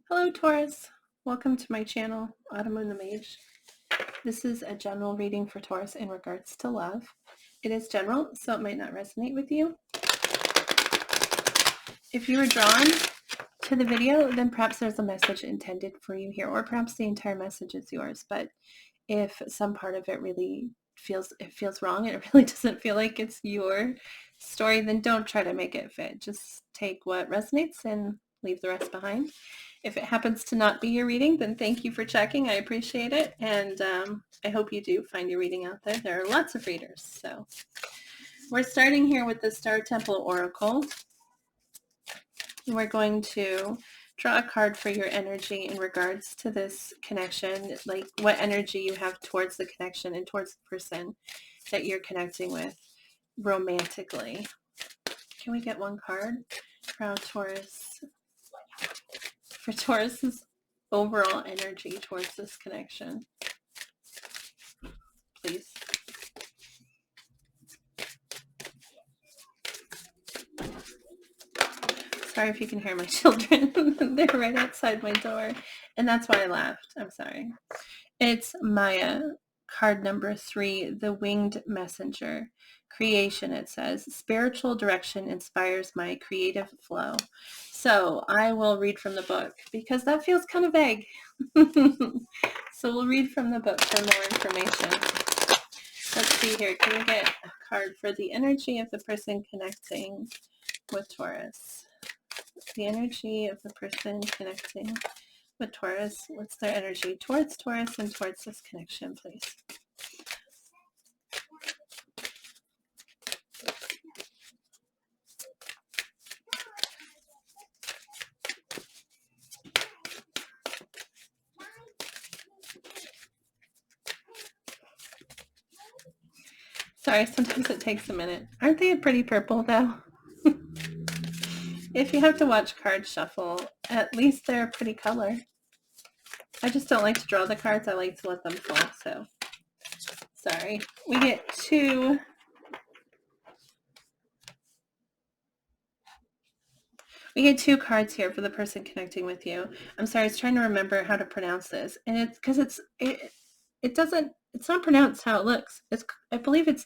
Hello Taurus, welcome to my channel, Autumn the Mage. This is a general reading for Taurus in regards to love. It is general, so it might not resonate with you. If you were drawn to the video, then perhaps there's a message intended for you here, or perhaps the entire message is yours. But if some part of it really feels wrong and it really doesn't feel like it's your story, then don't try to make it fit. Just take what resonates and leave the rest behind. If it happens to not be your reading, then thank you for checking. I appreciate it. And I hope you do find your reading out there. There are lots of readers. So we're starting here with the Star Temple Oracle. We're going to draw a card for your energy in regards to this connection, like what energy you have towards the connection and towards the person that you're connecting with romantically. Can we get one card for Taurus? For Taurus's overall energy towards this connection, please. Sorry if you can hear my children. They're right outside my door, and that's why I laughed. I'm sorry. It's Maya, card number 3, the Winged Messenger. Creation, it says. Spiritual direction inspires my creative flow. So I will read from the book because that feels kind of vague. So we'll read from the book for more information. Let's see here. Can we get a card for the energy of the person connecting with Taurus? The energy of the person connecting with Taurus. What's their energy towards Taurus and towards this connection, please? Sorry, sometimes it takes a minute. Aren't they a pretty purple, though? If you have to watch cards shuffle, at least they're a pretty color. I just don't like to draw the cards. I like to let them fall, so sorry. We get two cards here for the person connecting with you. I'm sorry, I was trying to remember how to pronounce this. And it's because it's not pronounced how it looks. I believe it's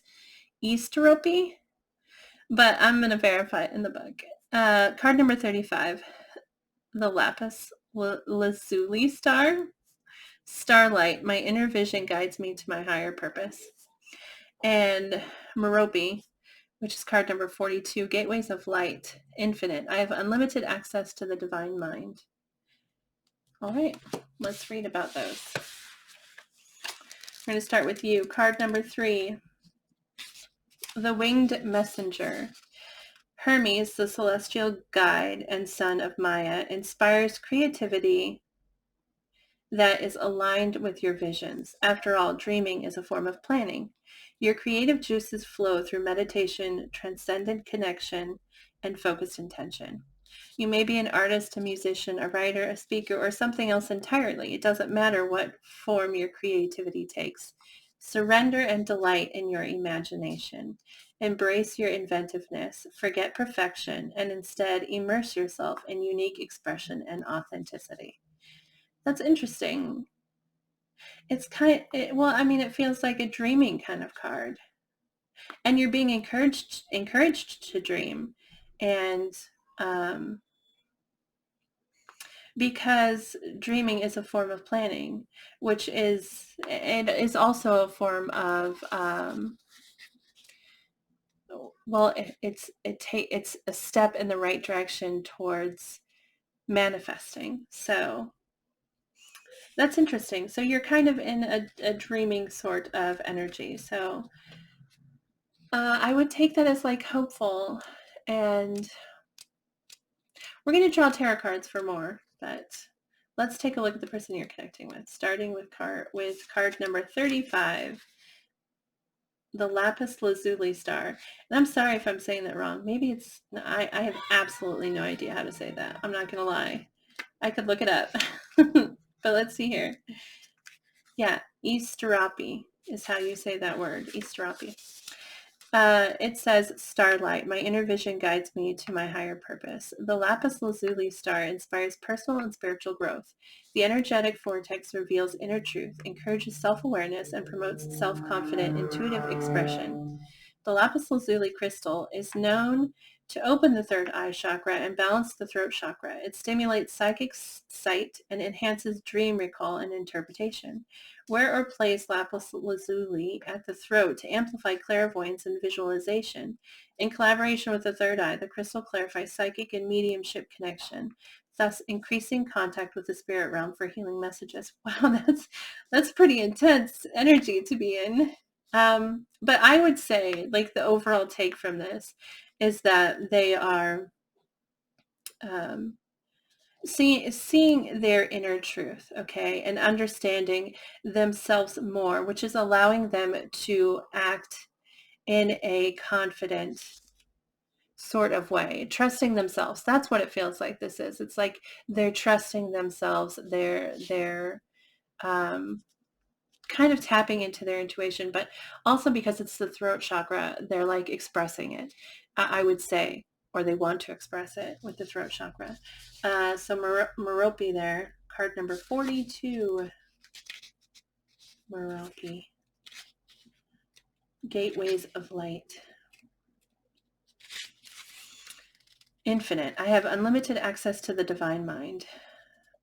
Easteropy, but I'm going to verify it in the book. Card number 35, the Lapis Lazuli Star. Starlight, my inner vision guides me to my higher purpose. And Merope, which is card number 42, Gateways of Light, Infinite. I have unlimited access to the divine mind. All right, let's read about those. We're going to start with you. Card number 3, the Winged Messenger. Hermes, the celestial guide and son of Maya, inspires creativity that is aligned with your visions. After all, dreaming is a form of planning. Your creative juices flow through meditation, transcendent connection, and focused intention. You may be an artist, a musician, a writer, a speaker, or something else entirely. It doesn't matter what form your creativity takes. Surrender and delight in your imagination. Embrace your inventiveness. Forget perfection, and instead immerse yourself in unique expression and authenticity. That's interesting. It's it feels like a dreaming kind of card. And you're being encouraged to dream. And because dreaming is a form of planning, which is also a form of it's a step in the right direction towards manifesting. So that's interesting. So you're kind of in a dreaming sort of energy. So I would take that as like hopeful. And we're going to draw tarot cards for more, but let's take a look at the person you're connecting with, starting with card number 35, the Lapis Lazuli Star. And I'm sorry if I'm saying that wrong. Maybe I have absolutely no idea how to say that. I'm not going to lie. I could look it up. But let's see here. Yeah, Easteropy is how you say that word, Easteropy. It says, starlight, my inner vision guides me to my higher purpose. The lapis lazuli star inspires personal and spiritual growth. The energetic vortex reveals inner truth, encourages self-awareness, and promotes self-confident, intuitive expression. The lapis lazuli crystal is known to open the third eye chakra and balance the throat chakra. It stimulates psychic sight and enhances dream recall and interpretation. Wear or place lapis lazuli at the throat to amplify clairvoyance and visualization. In collaboration with the third eye, the crystal clarifies psychic and mediumship connection, thus increasing contact with the spirit realm for healing messages. Wow, that's pretty intense energy to be in. But I would say, like, the overall take from this is that they are um, seeing their inner truth, okay, and understanding themselves more, which is allowing them to act in a confident sort of way, trusting themselves. That's what it feels like this is. It's like they're trusting themselves. They're kind of tapping into their intuition, but also because it's the throat chakra, they're like expressing it, I would say, or they want to express it with the throat chakra. So Merope there, card number 42, Merope, gateways of light. Infinite. I have unlimited access to the divine mind.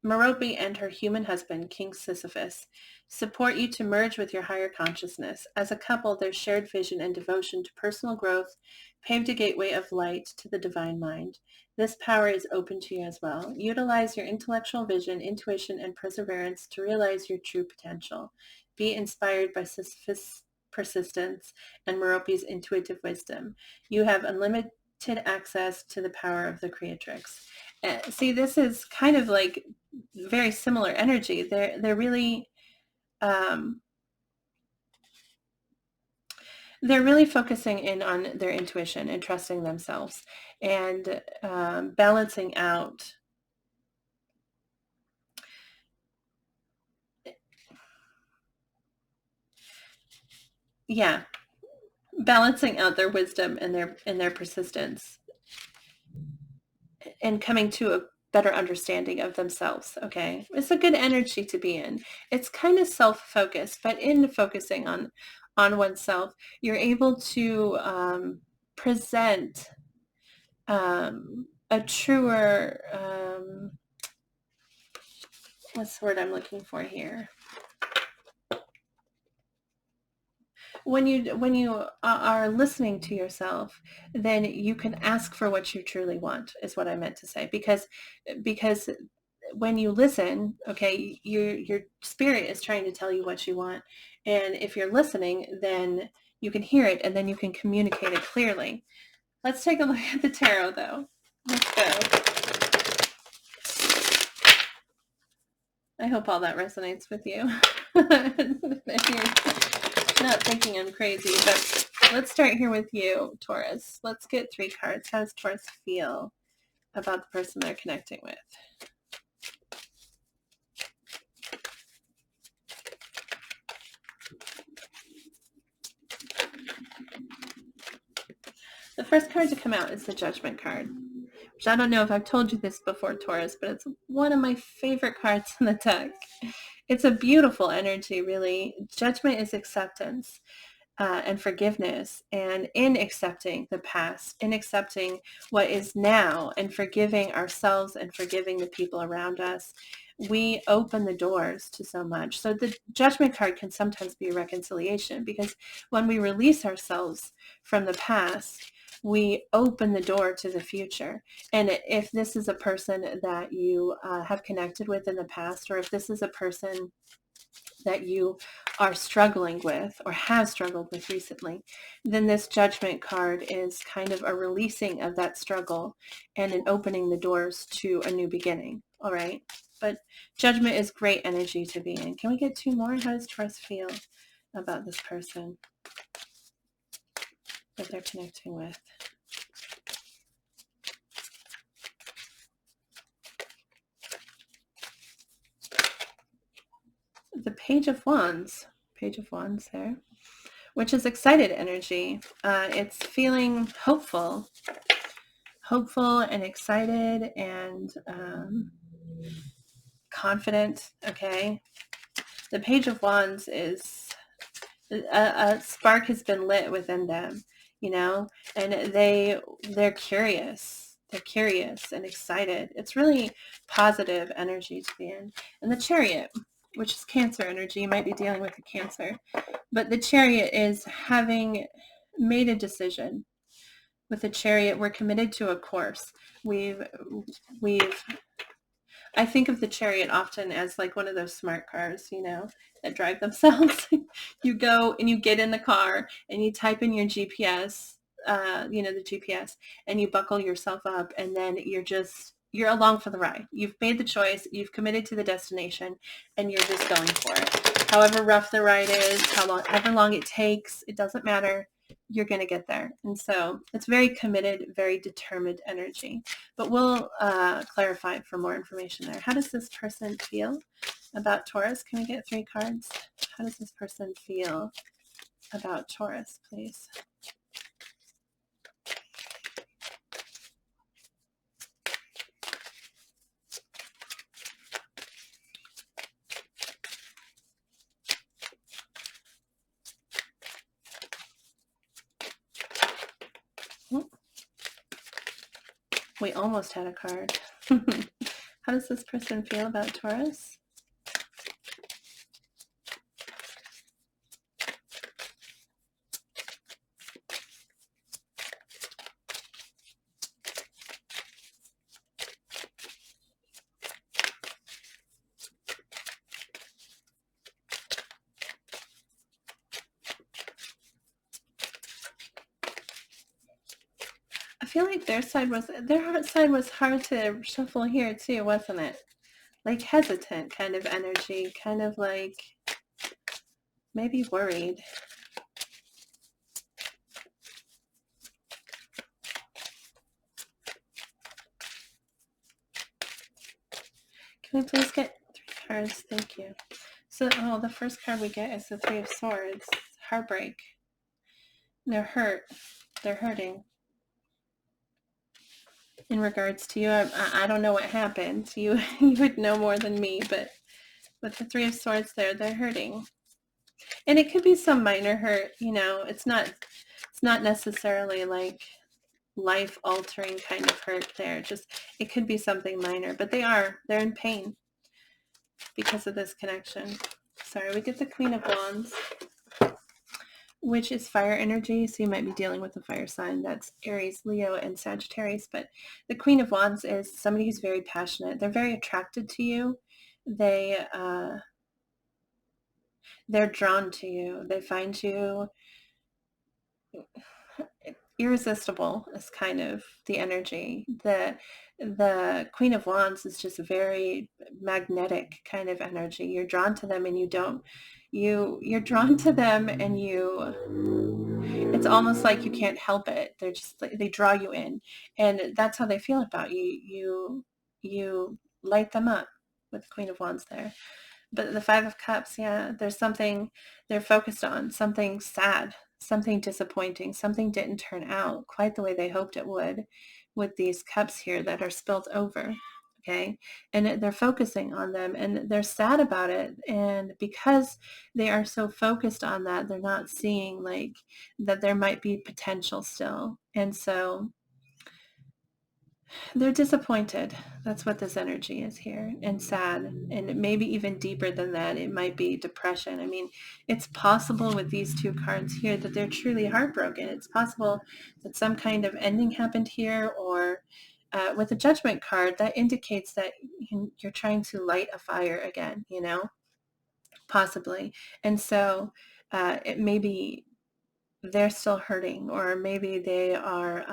Merope and her human husband, King Sisyphus, support you to merge with your higher consciousness. As a couple, their shared vision and devotion to personal growth paved a gateway of light to the divine mind. This power is open to you as well. Utilize your intellectual vision, intuition, and perseverance to realize your true potential. Be inspired by Sisyphus' persistence and Merope's intuitive wisdom. You have unlimited access to the power of the creatrix. See, this is kind of like very similar energy. They're really they're really focusing in on their intuition and trusting themselves and balancing out. Yeah, balancing out their wisdom and their persistence and coming to a better understanding of themselves. Okay, it's a good energy to be in. It's kind of self-focused, but in focusing on oneself, you're able to present a truer what's the word I'm looking for here? When you are listening to yourself, then you can ask for what you truly want, is what I meant to say. Because when you listen, okay, your spirit is trying to tell you what you want, and if you're listening, then you can hear it, and then you can communicate it clearly. Let's take a look at the tarot, though. Let's go. I hope all that resonates with you. If you're not thinking I'm crazy, but let's start here with you, Taurus. Let's get 3 cards. How does Taurus feel about the person they're connecting with? The first card to come out is the Judgment card, which I don't know if I've told you this before, Taurus, but it's one of my favorite cards in the deck. It's a beautiful energy, really. Judgment is acceptance. And forgiveness, and in accepting the past, in accepting what is now, and forgiving ourselves and forgiving the people around us, we open the doors to so much. So the Judgment card can sometimes be a reconciliation, because when we release ourselves from the past, we open the door to the future. And if this is a person that you have connected with in the past, or if this is a person that you are struggling with or have struggled with recently, then this Judgment card is kind of a releasing of that struggle and an opening the doors to a new beginning. All right. But Judgment is great energy to be in. Can we get 2 more? How does Taurus feel about this person that they're connecting with? The Page of Wands. Page of Wands there. which is excited energy. It's feeling hopeful and excited and confident. Okay. The Page of Wands is a spark has been lit within them, you know, and they're curious. They're curious and excited. It's really positive energy to be in. And the Chariot, which is Cancer energy, you might be dealing with a Cancer, but the Chariot is having made a decision. With the Chariot, we're committed to a course. I think of the Chariot often as like one of those smart cars, you know, that drive themselves. You go and you get in the car and you type in your GPS, the GPS, and you buckle yourself up, and then you're along for the ride. You've made the choice, you've committed to the destination, and you're just going for it. However rough the ride is, however long it takes, it doesn't matter. You're going to get there. And so it's very committed, very determined energy. But we'll clarify for more information there. How does this person feel about Taurus? Can we get 3 cards? How does this person feel about Taurus, please? We almost had a card. How does this person feel about Taurus? I feel like their heart side was hard to shuffle here too, wasn't it? Like hesitant kind of energy, kind of like maybe worried. Can we please get 3 cards? Thank you. So, the first card we get is the 3 of Swords. Heartbreak. They're hurt. They're hurting. In regards to you, I don't know what happened. You would know more than me, but with the 3 of Swords there, they're hurting. And it could be some minor hurt, you know. It's not necessarily like life-altering kind of hurt there. Just, it could be something minor, but they're in pain because of this connection. Sorry, we get the Queen of Wands, which is fire energy. So you might be dealing with a fire sign. That's Aries, Leo, and Sagittarius. But the Queen of Wands is somebody who's very passionate. They're very attracted to you. They're drawn to you. They find you irresistible is kind of the energy. The Queen of Wands is just a very magnetic kind of energy. You're drawn to them, and you're drawn to them, and it's almost like you can't help it. They're just like, they draw you in, and that's how they feel about you. You light them up with the Queen of Wands there. But the 5 of Cups, yeah, there's something they're focused on, something sad, something disappointing, something didn't turn out quite the way they hoped it would with these cups here that are spilled over, okay? And they're focusing on them, and they're sad about it. And because they are so focused on that, they're not seeing like that there might be potential still. And so they're disappointed. That's what this energy is here, and sad, and maybe even deeper than that. It might be depression. I mean, it's possible with these 2 cards here that they're truly heartbroken. It's possible that some kind of ending happened here, or with the Judgment card, that indicates that you're trying to light a fire again, you know, possibly. And so it may be they're still hurting, or maybe they are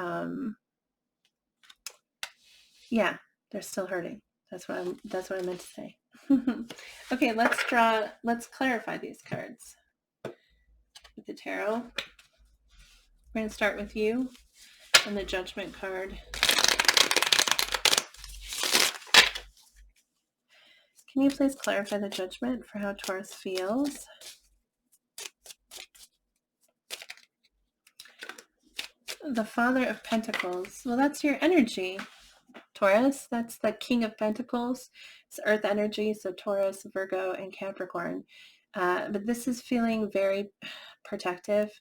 they're still hurting. That's what I meant to say. Okay, let's clarify these cards with the tarot. We're going to start with you and the Judgment card. Can you please clarify the Judgment for how Taurus feels? The Father of Pentacles. Well, that's your energy, Taurus. That's the King of Pentacles. It's earth energy, so Taurus, Virgo, and Capricorn. But this is feeling very protective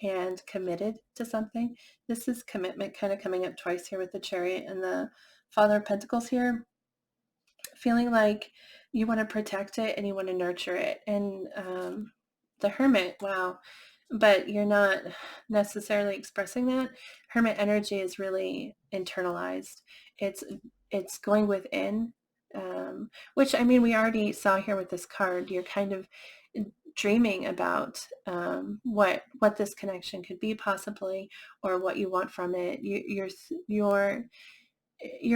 and committed to something. This is commitment kind of coming up twice here with the Chariot and the Father of Pentacles here. Feeling like you want to protect it and you want to nurture it. And the Hermit, wow. But you're not necessarily expressing that. Hermit energy is really internalized. It's going within, which, I mean, we already saw here with this card. You're kind of dreaming about what this connection could be possibly, or what you want from it. You're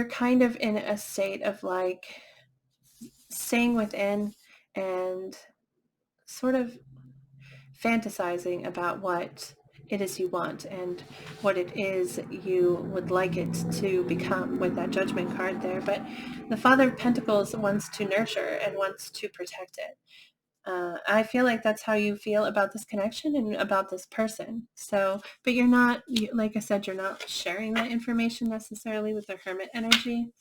kind of in a state of like staying within and sort of fantasizing about what it is you want and what it is you would like it to become with that Judgment card there. But the Father of Pentacles wants to nurture and wants to protect it. I feel like that's how you feel about this connection and about this person. So, but you're not, like I said, you're not sharing that information necessarily with the Hermit energy.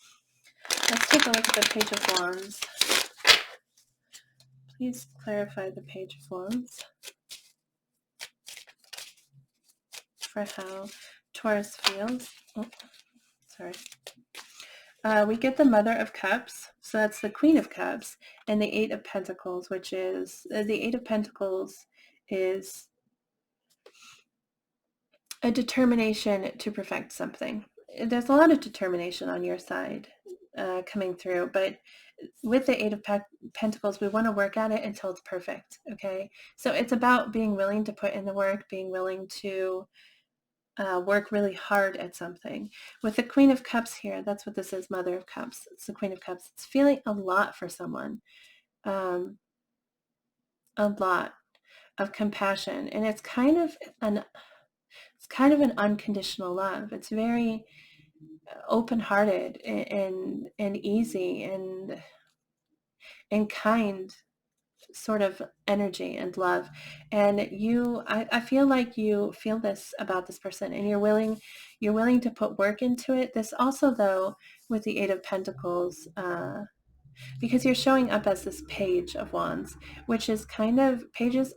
Let's take a look at the Page of Wands. Please clarify the Page of Wands for how Taurus feels. Oh, sorry. We get the Mother of Cups, so that's the Queen of Cups, and the Eight of Pentacles, which is, the Eight of Pentacles is a determination to perfect something. There's a lot of determination on your side coming through, but with the Eight of Pentacles, we want to work at it until it's perfect, okay? So it's about being willing to put in the work, being willing to work really hard at something. With the Queen of Cups here, that's what this is, Mother of Cups. It's the Queen of Cups. It's feeling a lot for someone, a lot of compassion, and it's kind of an unconditional love. It's very open-hearted and easy and kind sort of energy and love. And I feel like you feel this about this person, and you're willing to put work into it. This also, though, with the Eight of Pentacles, because you're showing up as this Page of Wands, which is kind of, pages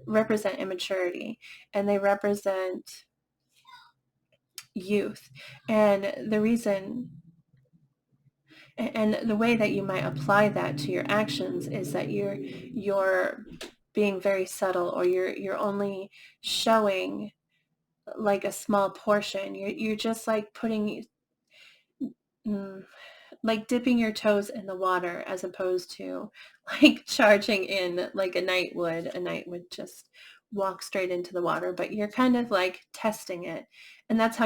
represent immaturity, and they represent youth. And the reason and the way that you might apply that to your actions is that you're being very subtle, or you're only showing like a small portion. You're just like putting like dipping your toes in the water, as opposed to like charging in like a knight would. A knight would just walk straight into the water, but you're kind of like testing it. And that's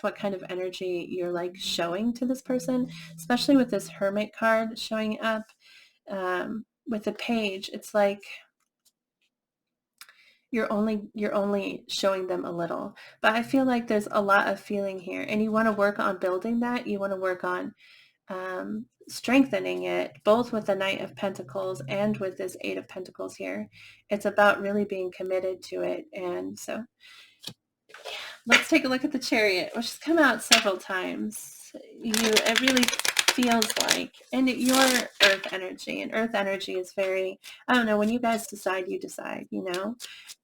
what kind of energy you're like showing to this person, especially with this Hermit card showing up. With the Page, it's like you're only showing them a little. But I feel like there's a lot of feeling here, and you want to work on building that. You want to work on strengthening it, both with the Knight of Pentacles and with this Eight of Pentacles here. It's about really being committed to it. And so let's take a look at the Chariot, which has come out several times. It really feels like, and your earth energy, and earth energy is very, I don't know, when you guys decide, you decide,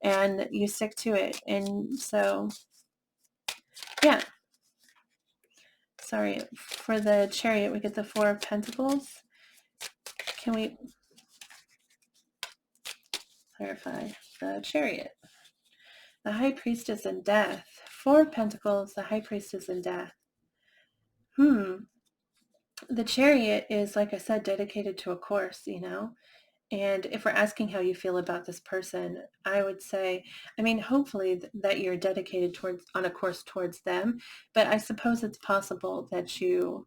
and you stick to it. And so, yeah. Sorry, for the Chariot, we get the Four of Pentacles. Can we clarify the Chariot? The High Priestess in Death. Four of Pentacles, the High Priestess in Death. The Chariot is, like I said, dedicated to a course, And if we're asking how you feel about this person, I would say, hopefully that you're dedicated on a course towards them. But I suppose it's possible that you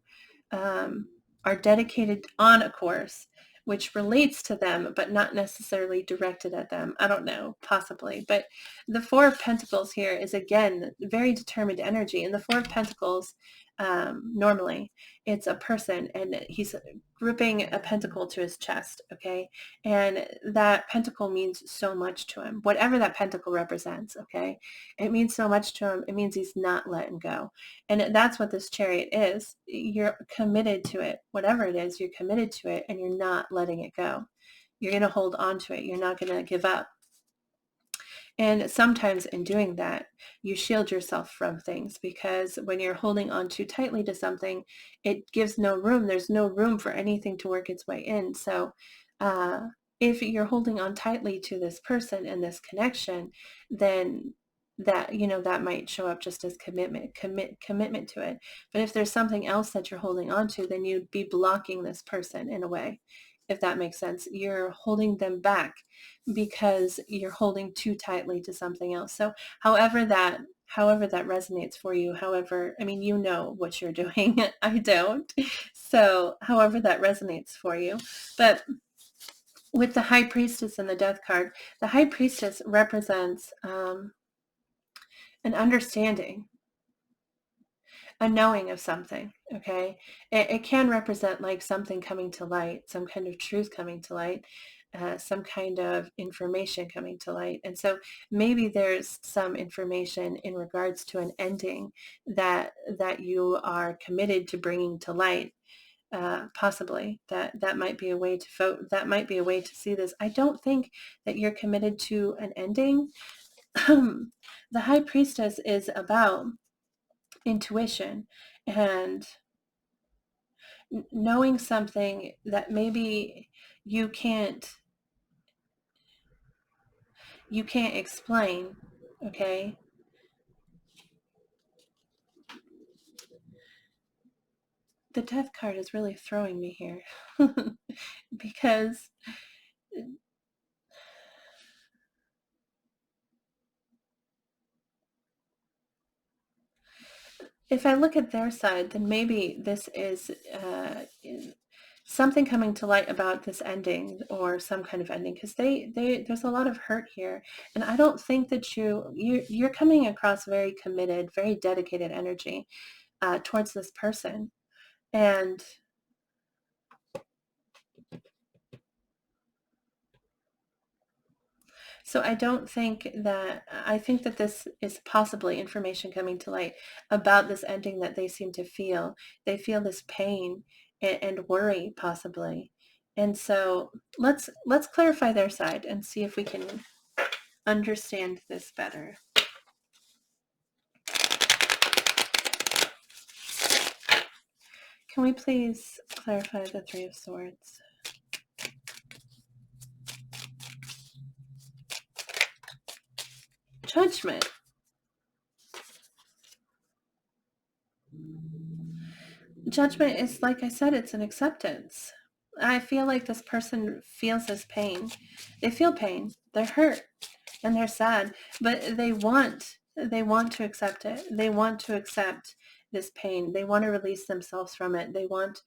are dedicated on a course which relates to them, but not necessarily directed at them. I don't know, possibly. But the Four of Pentacles here is, again, very determined energy. And the Four of Pentacles, normally it's a person, and he's gripping a pentacle to his chest, okay? And that pentacle means so much to him, whatever that pentacle represents, okay? It means so much to him. It means he's not letting go. And that's what this Chariot is. You're committed to it. Whatever it is, you're committed to it, and you're not letting it go. You're going to hold on to it. You're not going to give up. And sometimes in doing that, you shield yourself from things, because when you're holding on too tightly to something, it gives no room. There's no room for anything to work its way in. So if you're holding on tightly to this person and this connection, then that, that might show up just as commitment to it. But if there's something else that you're holding on to, then you'd be blocking this person in a way, if that makes sense. You're holding them back because you're holding too tightly to something else. So however that resonates for you, you know what you're doing. I don't. So however that resonates for you. But with the High Priestess and the Death card, the High Priestess represents an understanding, a knowing of something, okay? It can represent like something coming to light, some kind of truth coming to light, some kind of information coming to light. And so maybe there's some information in regards to an ending that you are committed to bringing to light. Possibly that might be a way to see this. I don't think that you're committed to an ending. The High Priestess is about intuition and knowing something that maybe you can't explain, okay? The Death card is really throwing me here because if I look at their side, then maybe this is something coming to light about this ending, or some kind of ending, because there's a lot of hurt here. And I don't think that you're coming across very committed, very dedicated energy towards this person. And so I think that this is possibly information coming to light about this ending that they seem to feel. They feel this pain and worry, possibly. And so let's clarify their side and see if we can understand this better. Can we please clarify the Three of Swords? Judgment. Judgment is, like I said, it's an acceptance. I feel like this person feels this pain. They feel pain. They're hurt and they're sad, but they want to accept it. They want to accept this pain. They want to release themselves from it. They want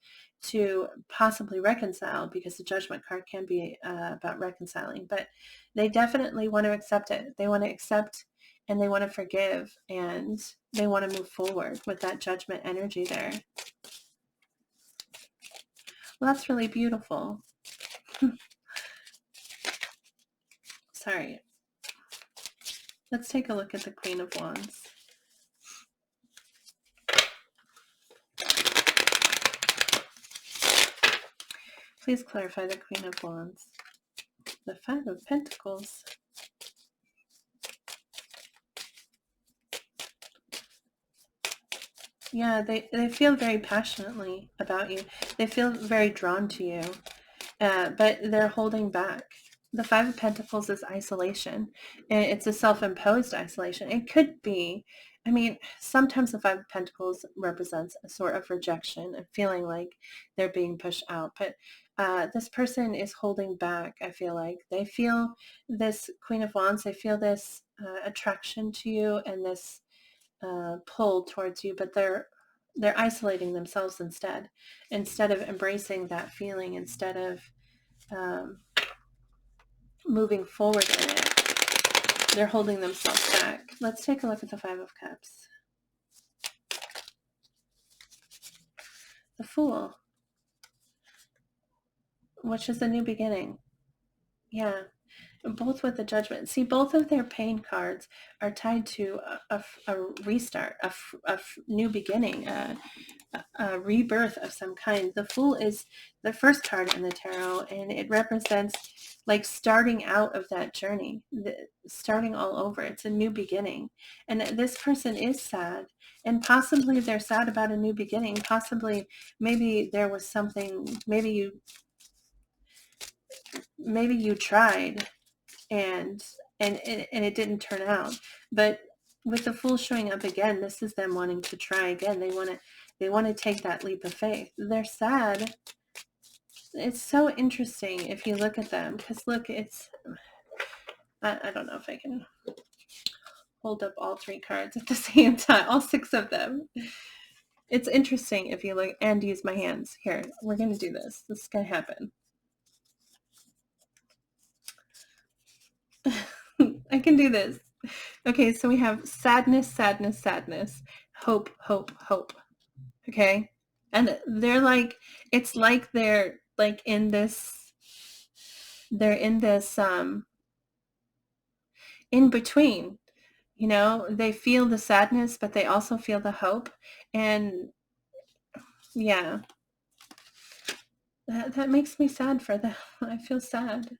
to possibly reconcile, because the Judgment card can be about reconciling, but they definitely want to accept it. They want to accept, and they want to forgive, and they want to move forward with that Judgment energy there. Well, that's really beautiful. Sorry. Let's take a look at the Queen of Wands. Please clarify the Queen of Wands. The Five of Pentacles. Yeah, they feel very passionately about you. They feel very drawn to you, but they're holding back. The Five of Pentacles is isolation. It's a self-imposed isolation. It could be, sometimes the Five of Pentacles represents a sort of rejection and feeling like they're being pushed out. But this person is holding back, I feel like. They feel this Queen of Wands. They feel this attraction to you and this pull towards you, but they're isolating themselves instead of embracing that feeling, instead of moving forward in it. They're holding themselves back. Let's take a look at the Five of Cups. The Fool, which is a new beginning. Yeah. Both with the Judgment. See, both of their pain cards are tied to a restart, a new beginning, a rebirth of some kind. The Fool is the first card in the tarot, and it represents like starting out of that journey, starting all over. It's a new beginning. And this person is sad, and possibly they're sad about a new beginning. Possibly maybe there was something, maybe you tried and it didn't turn out. But with the Fool showing up again, this is them wanting to try again. They want to take that leap of faith. They're sad. It's so interesting if you look at them, because look, it's I don't know if I can hold up all three cards at the same time, all six of them. It's interesting if you look and use my hands. Here, we're going to do this. This is going to happen. I can do this. Okay, so we have sadness, sadness, sadness, hope, hope, hope. Okay? And they're like, it's like they're like in this in between, you know, they feel the sadness, but they also feel the hope. And yeah, that makes me sad for them. I feel sad.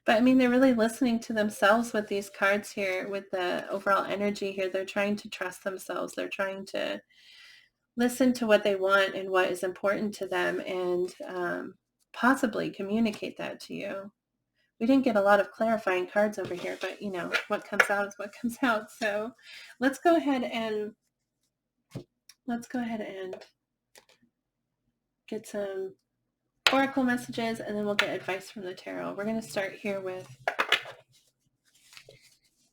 But I mean, they're really listening to themselves with these cards here, with the overall energy here. They're trying to trust themselves. They're trying to listen to what they want and what is important to them, and possibly communicate that to you. We didn't get a lot of clarifying cards over here, but you know, what comes out is what comes out. So let's go ahead and get some oracle messages, and then we'll get advice from the tarot. We're going to start here with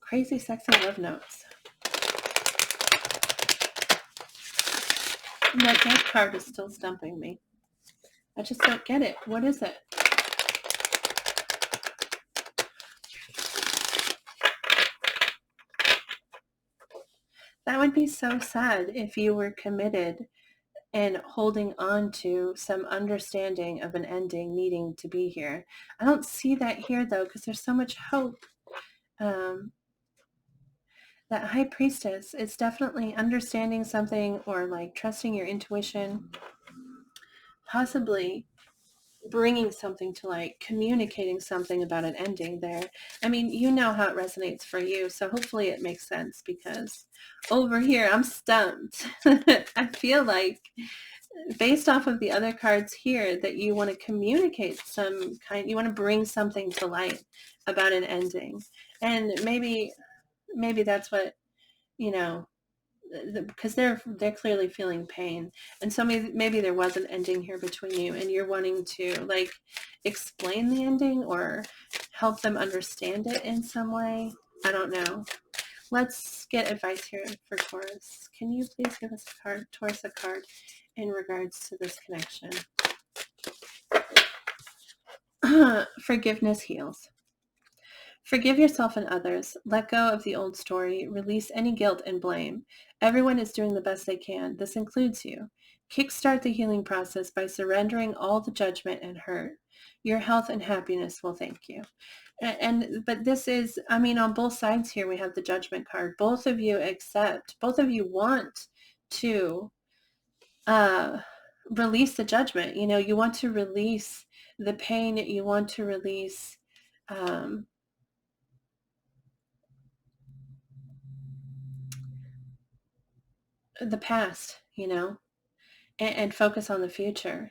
Crazy Sexy Love Notes. That death card is still stumping me. I just don't get it. What is it? That would be so sad if you were committed and holding on to some understanding of an ending needing to be here. I don't see that here, though, because there's so much hope. That High Priestess is definitely understanding something, or like trusting your intuition, possibly bringing something to light, communicating something about an ending there. I mean, you know how it resonates for you, so hopefully it makes sense, because over here I'm stumped. I feel like, based off of the other cards here, that you want to communicate you want to bring something to light about an ending. And maybe that's what, you know, because they're clearly feeling pain, and so maybe there was an ending here between you, and you're wanting to like explain the ending or help them understand it in some way. I don't know. Let's get advice here for Taurus. Can you please give us a card, Taurus, a card in regards to this connection? Forgiveness heals. Forgive yourself and others. Let go of the old story. Release any guilt and blame. Everyone is doing the best they can. This includes you. Kickstart the healing process by surrendering all the judgment and hurt. Your health and happiness will thank you. But this is, I mean, on both sides here, we have the Judgment card. Both of you want to release the judgment. You know, you want to release the pain. You want to release the past, you know, and focus on the future.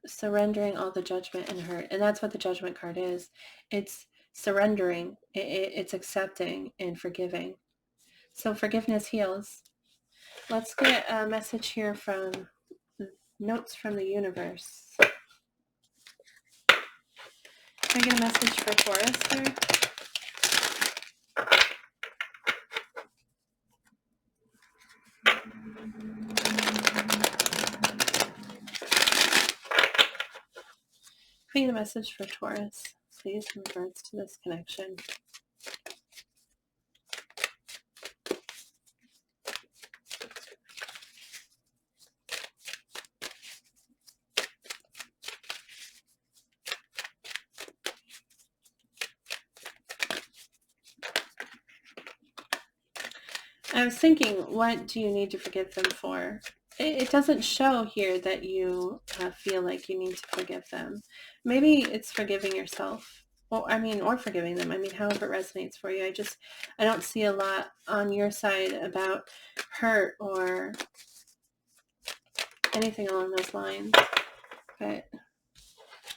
Surrendering all the judgment and hurt. And that's what the Judgment card is. It's surrendering. It's accepting and forgiving. So forgiveness heals. Let's get a message here from Notes from the Universe. Can I get a message for Taurus here? Can I get a message for Taurus, please, in regards to this connection? I was thinking, what do you need to forgive them for? It doesn't show here that you feel like you need to forgive them. Maybe it's forgiving yourself. Well, I mean, or forgiving them. I mean, however it resonates for you. I don't see a lot on your side about hurt or anything along those lines. But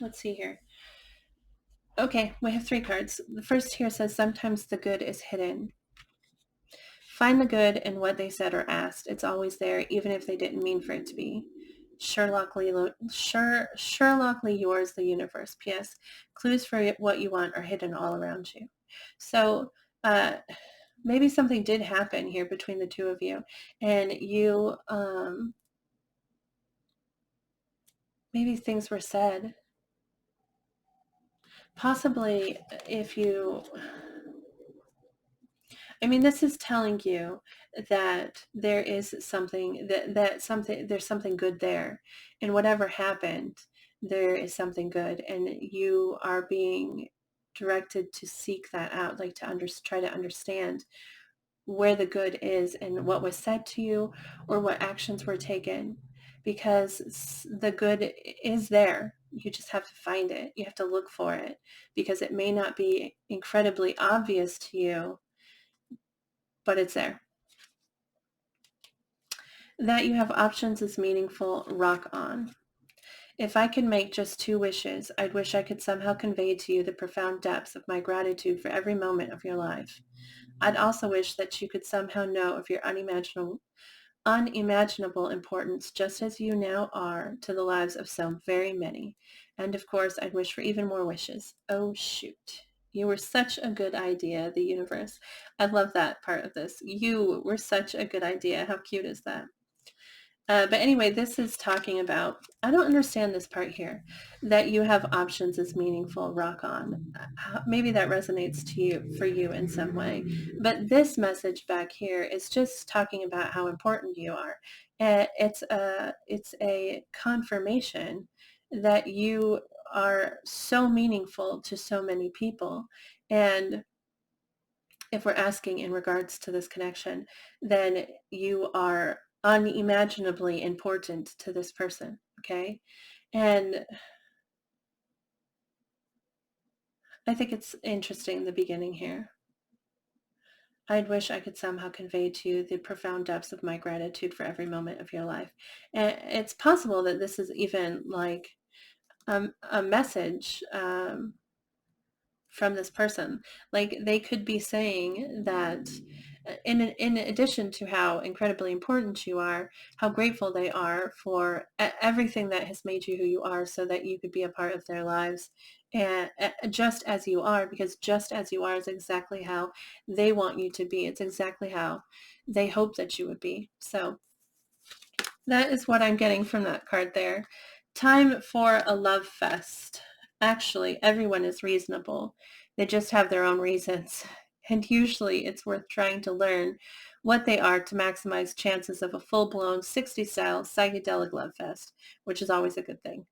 let's see here. Okay, we have 3 cards. The first here says, sometimes the good is hidden. Find the good in what they said or asked. It's always there, even if they didn't mean for it to be. Sherlockly yours, the universe. P.S. Clues for what you want are hidden all around you. So maybe something did happen here between the two of you, and you maybe things were said. Possibly if you... I mean, this is telling you that there is something, there's something good there. And whatever happened, there is something good. And you are being directed to seek that out, like to try to understand where the good is and what was said to you or what actions were taken. Because the good is there. You just have to find it. You have to look for it, because it may not be incredibly obvious to you, but it's there. That you have options is meaningful. Rock on. If I could make just 2 wishes, I'd wish I could somehow convey to you the profound depths of my gratitude for every moment of your life. I'd also wish that you could somehow know of your unimaginable importance, just as you now are to the lives of so very many. And of course, I'd wish for even more wishes. Oh, shoot. You were such a good idea, the universe. I love that part of this. You were such a good idea. How cute is that? But anyway, this is talking about, I don't understand this part here, that you have options is meaningful. Rock on. Maybe that resonates to you, for you in some way. But this message back here is just talking about how important you are. It's a confirmation that you are so meaningful to so many people. And if we're asking in regards to this connection, then you are unimaginably important to this person, okay? And I think it's interesting, the beginning here. I'd wish I could somehow convey to you the profound depths of my gratitude for every moment of your life. And it's possible that this is even like a message from this person. Like they could be saying that in addition to how incredibly important you are, how grateful they are for everything that has made you who you are, so that you could be a part of their lives, and just as you are, because just as you are is exactly how they want you to be. It's exactly how they hope that you would be. So that is what I'm getting from that card there. Time for a love fest. Actually, everyone is reasonable. They just have their own reasons. And usually it's worth trying to learn what they are to maximize chances of a full-blown 60s-style psychedelic love fest, which is always a good thing.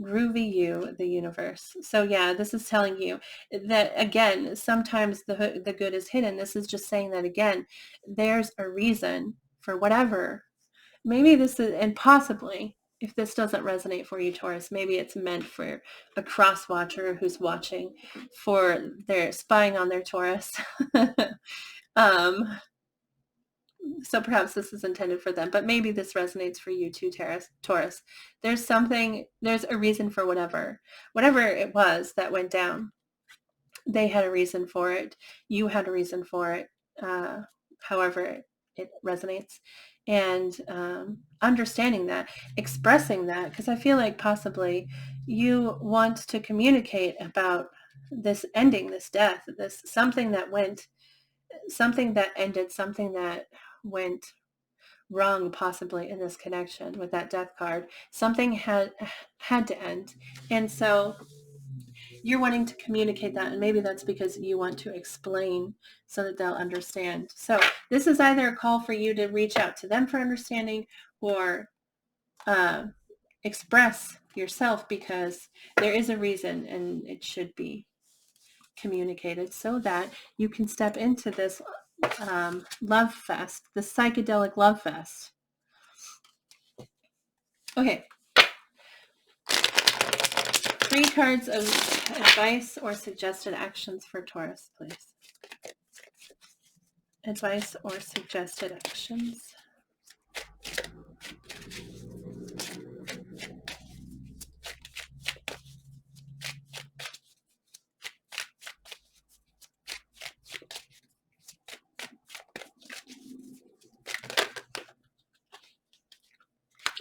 Groovy you, the universe. So yeah, this is telling you that, again, sometimes the good is hidden. This is just saying that, again, there's a reason for whatever. Maybe this is, and possibly, if this doesn't resonate for you, Taurus, maybe it's meant for a cross watcher who's watching, for their spying on their Taurus. um, so perhaps this is intended for them, but maybe this resonates for you too, Taurus. There's a reason for whatever it was that went down. They had a reason for it. You had a reason for it. However it resonates. And understanding that, expressing that, because I feel like possibly you want to communicate about this ending, this death, this something that ended, something that went wrong possibly in this connection with that death card. Something had to end. And so you're wanting to communicate that, and maybe that's because you want to explain so that they'll understand. So this is either a call for you to reach out to them for understanding, or express yourself, because there is a reason and it should be communicated so that you can step into this love fest, the psychedelic love fest. Okay. 3 cards of advice or suggested actions for Taurus, please. Advice or suggested actions.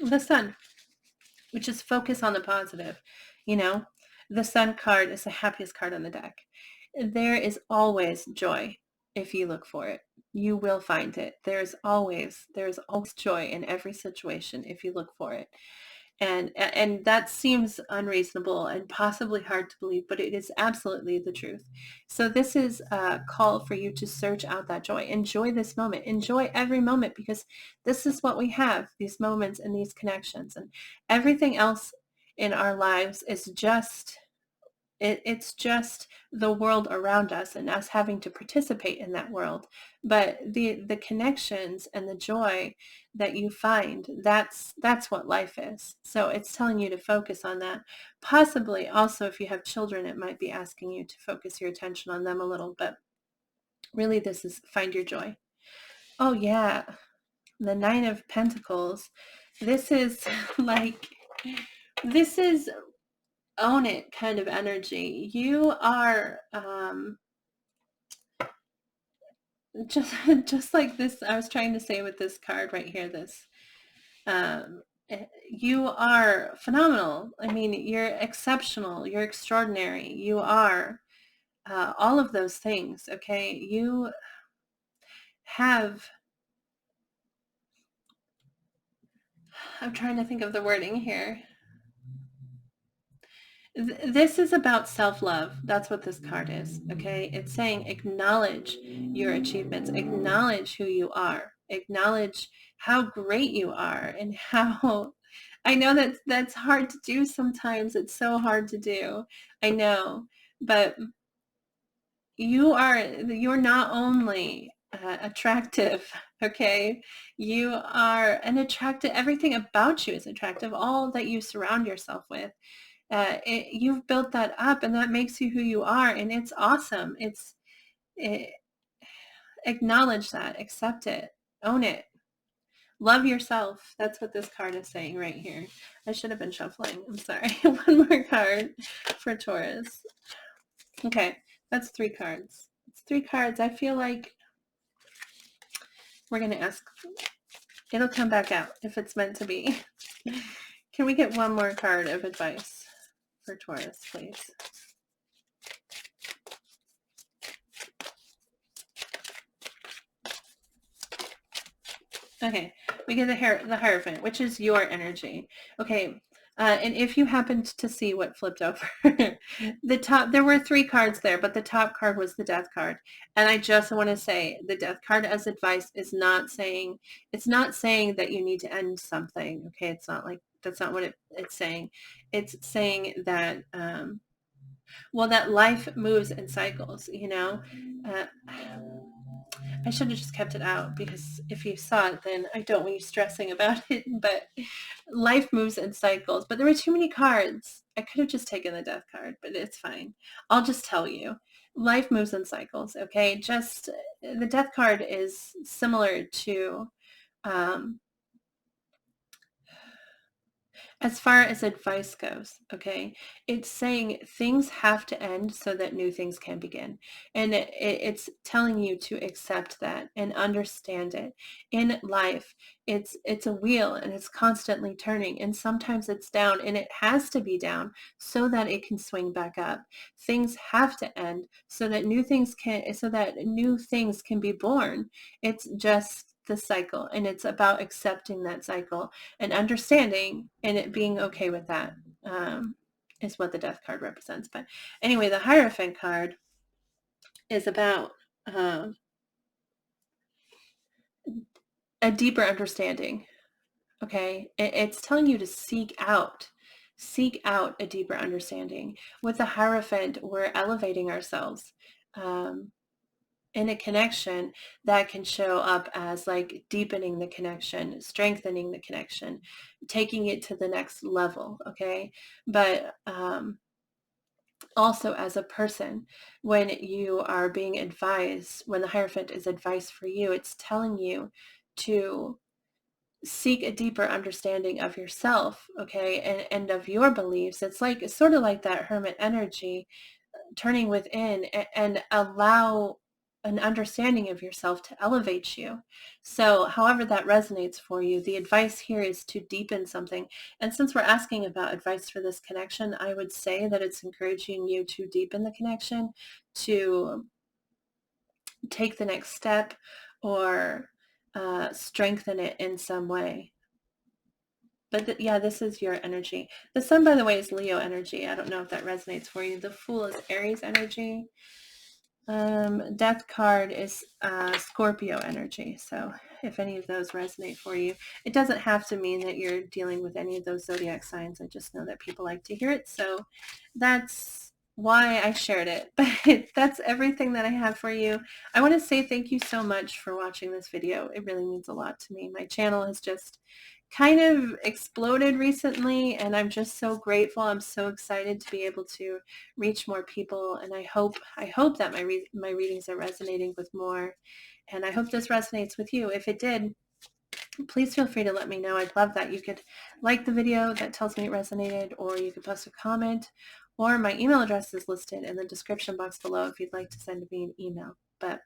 The Sun, which is focus on the positive. You know, the Sun card is the happiest card on the deck. There is always joy if you look for it. You will find it. There's always joy in every situation if you look for it. And that seems unreasonable and possibly hard to believe, but it is absolutely the truth. So this is a call for you to search out that joy. Enjoy this moment. Enjoy every moment, because this is what we have, these moments and these connections. And everything else in our lives is just it's just the world around us and us having to participate in that world. But the connections and the joy that you find, that's what life is. So it's telling you to focus on that. Possibly also, if you have children, it might be asking you to focus your attention on them a little, but really this is find your joy. Oh yeah, the Nine of Pentacles. This is like, this is own it kind of energy. You are just like this. I was trying to say with this card right here, this you are phenomenal. I mean, you're exceptional, you're extraordinary, you are all of those things. Okay, you have, I'm trying to think of the wording here. This is about self-love. That's what this card is. Okay, it's saying acknowledge your achievements, acknowledge who you are, acknowledge how great you are, and how, I know that that's hard to do sometimes. It's so hard to do, I know, but you're not only attractive. Okay, you are an attractive, everything about you is attractive, all that you surround yourself with. You've built that up, and that makes you who you are, and it's awesome. Acknowledge that, accept it, own it, love yourself. That's what this card is saying right here. I should have been shuffling. I'm sorry. One more card for Taurus. Okay, that's 3 cards. It's 3 cards. I feel like we're going to ask, it'll come back out if it's meant to be. Can we get one more card of advice for Taurus, please? Okay, we get the Hierophant, which is your energy. Okay, and if you happened to see what flipped over, the top, there were 3 cards there, but the top card was the Death card. And I just want to say the Death card as advice is not saying, it's not saying that you need to end something. Okay, it's not like, that's not what it's saying. It's saying that, well, that life moves in cycles, you know. I should have just kept it out, because if you saw it, then I don't want you stressing about it. But life moves in cycles. But there were too many cards. I could have just taken the Death card, but it's fine. I'll just tell you. Life moves in cycles, okay? Just the Death card is similar to as far as advice goes, okay, it's saying things have to end so that new things can begin. And it's telling you to accept that and understand it. In life, it's a wheel, and it's constantly turning, and sometimes it's down, and it has to be down so that it can swing back up. Things have to end so that new things can be born. It's just the cycle, and it's about accepting that cycle and understanding, and it being okay with that, is what the Death card represents. But anyway, the Hierophant card is about a deeper understanding. Okay, it's telling you to seek out a deeper understanding. With the Hierophant, we're elevating ourselves. in a connection, that can show up as like deepening the connection, strengthening the connection, taking it to the next level. Okay. But also as a person, when you are being advised, when the Hierophant is advice for you, it's telling you to seek a deeper understanding of yourself, okay, and of your beliefs. It's sort of like that hermit energy, turning within and allow an understanding of yourself to elevate you. So however that resonates for you, the advice here is to deepen something. And since we're asking about advice for this connection, I would say that it's encouraging you to deepen the connection, to take the next step, or strengthen it in some way. But yeah, this is your energy. The sun, by the way, is Leo energy. I don't know if that resonates for you. The Fool is Aries energy. Death card is Scorpio energy. So if any of those resonate for you, it doesn't have to mean that you're dealing with any of those zodiac signs. I just know that people like to hear it. So that's why I shared it. But that's everything that I have for you. I want to say thank you so much for watching this video. It really means a lot to me. My channel has just kind of exploded recently, and I'm just so grateful. I'm so excited to be able to reach more people, and I hope that my readings are resonating with more, and I hope this resonates with you. If it did, please feel free to let me know. I'd love that. You could like the video, that tells me it resonated, or you could post a comment, or my email address is listed in the description box below if you'd like to send me an email. But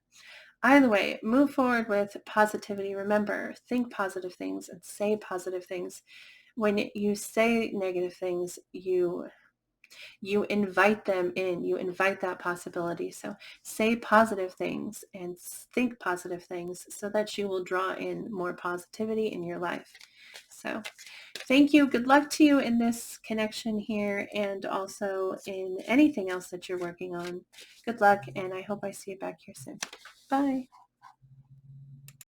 either way, move forward with positivity. Remember, think positive things and say positive things. When you say negative things, you invite them in. You invite that possibility. So say positive things and think positive things so that you will draw in more positivity in your life. So thank you. Good luck to you in this connection here, and also in anything else that you're working on. Good luck, and I hope I see you back here soon. Bye.